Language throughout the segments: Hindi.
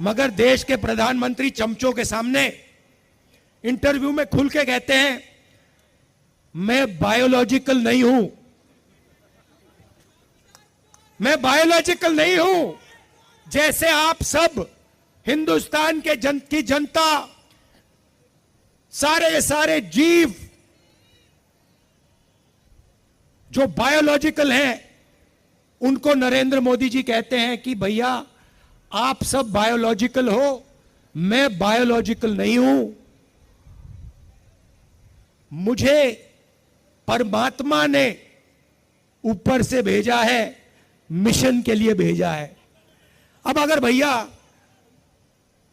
मगर देश के प्रधानमंत्री चमचों के सामने इंटरव्यू में खुल के कहते हैं मैं बायोलॉजिकल नहीं हूं, मैं बायोलॉजिकल नहीं हूं। जैसे आप सब हिंदुस्तान की जनता, सारे जीव जो बायोलॉजिकल हैं उनको नरेंद्र मोदी जी कहते हैं कि भैया आप सब बायोलॉजिकल हो, मैं बायोलॉजिकल नहीं हूं। मुझे परमात्मा ने ऊपर से भेजा है, मिशन के लिए भेजा है। अब अगर भैया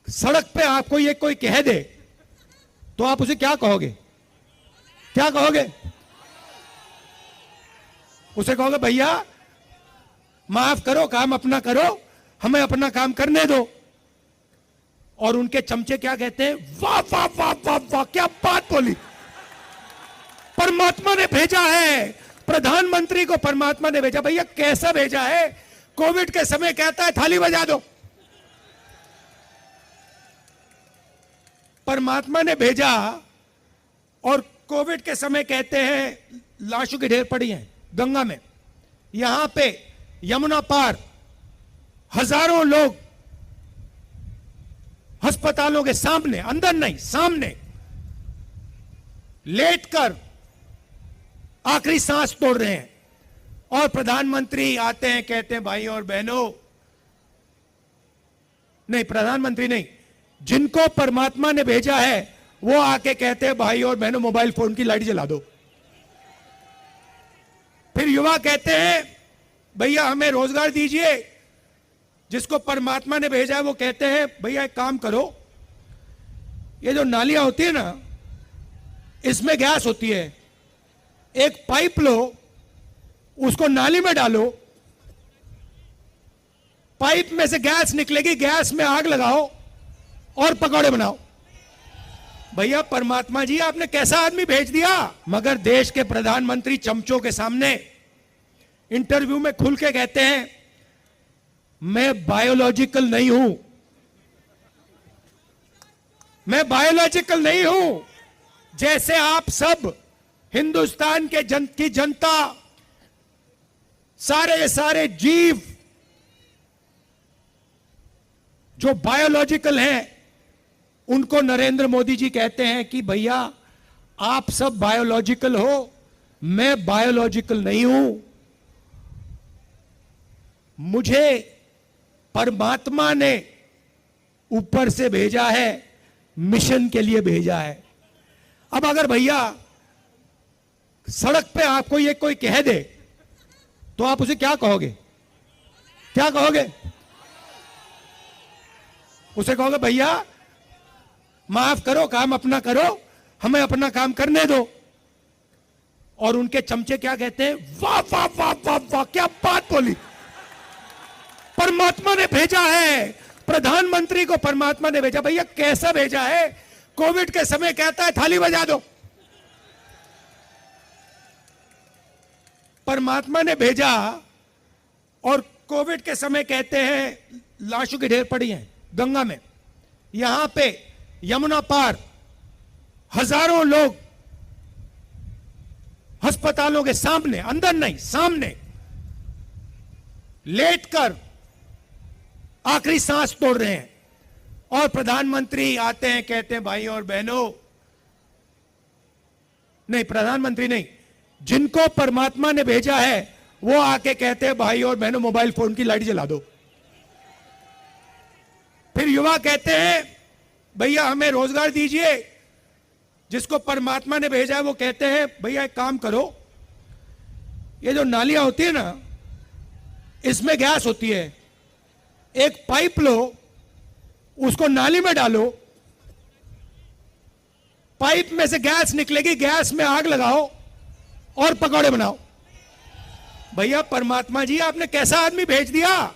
सड़क पे आपको ये कोई कह दे तो आप उसे क्या कहोगे? क्या कहोगे? उसे कहोगे भैया माफ करो, काम अपना करो, हमें अपना काम करने दो। और उनके चमचे क्या कहते हैं? वाह वाह वाह वाह वाह, क्या बात बोली। परमात्मा ने भेजा है, प्रधानमंत्री को परमात्मा ने भेजा। भैया कैसा भेजा है? कोविड के समय कहता है थाली बजा दो, परमात्मा ने भेजा। और कोविड के समय कहते हैं लाशों की ढेर पड़ी हैं गंगा में, यहां पे यमुना पार हजारों लोग अस्पतालों के सामने, अंदर नहीं सामने लेटकर आखिरी सांस तोड़ रहे हैं। और प्रधानमंत्री आते हैं, कहते हैं भाई और बहनों, नहीं प्रधानमंत्री नहीं, जिनको परमात्मा ने भेजा है वो आके कहते हैं भाई और बहनों मोबाइल फोन की लाइट जला दो। फिर युवा कहते हैं भैया हमें रोजगार दीजिए। जिसको परमात्मा ने भेजा है वो कहते हैं भैया एक काम करो, ये जो नालियां होती है ना इसमें गैस होती है, एक पाइप लो, उसको नाली में डालो, पाइप में से गैस निकलेगी, गैस में आग लगाओ और पकौड़े बनाओ। भैया परमात्मा जी आपने कैसा आदमी भेज दिया। मगर देश के प्रधानमंत्री चमचों के सामने इंटरव्यू में खुल के कहते हैं मैं बायोलॉजिकल नहीं हूं, मैं बायोलॉजिकल नहीं हूं। जैसे आप सब हिंदुस्तान की जनता, सारे जीव जो बायोलॉजिकल हैं उनको नरेंद्र मोदी जी कहते हैं कि भैया आप सब बायोलॉजिकल हो, मैं बायोलॉजिकल नहीं हूं। मुझे परमात्मा ने ऊपर से भेजा है, मिशन के लिए भेजा है। अब अगर भैया सड़क पे आपको ये कोई कह दे तो आप उसे क्या कहोगे? क्या कहोगे? उसे कहोगे भैया माफ करो, काम अपना करो, हमें अपना काम करने दो। और उनके चमचे क्या कहते हैं? वाह वाह वाह वाह वाह, क्या बात बोली। परमात्मा ने भेजा है, प्रधानमंत्री को परमात्मा ने भेजा। भैया कैसा भेजा है? कोविड के समय कहता है थाली बजा दो, परमात्मा ने भेजा। और कोविड के समय कहते हैं लाशों की ढेर पड़ी हैं गंगा में, यहां पे यमुना पार हजारों लोग अस्पतालों के सामने, अंदर नहीं सामने लेटकर आखिरी सांस तोड़ रहे हैं। और प्रधानमंत्री आते हैं, कहते हैं भाई और बहनों, नहीं प्रधानमंत्री नहीं, जिनको परमात्मा ने भेजा है वो आके कहते हैं भाई और बहनों मोबाइल फोन की लाइट जला दो। फिर युवा कहते हैं भैया हमें रोजगार दीजिए। जिसको परमात्मा ने भेजा है वो कहते हैं भैया एक काम करो, ये जो नालियां होती है ना इसमें गैस होती है, एक पाइप लो, उसको नाली में डालो, पाइप में से गैस निकलेगी, गैस में आग लगाओ और पकौड़े बनाओ। भैया परमात्मा जी आपने कैसा आदमी भेज दिया।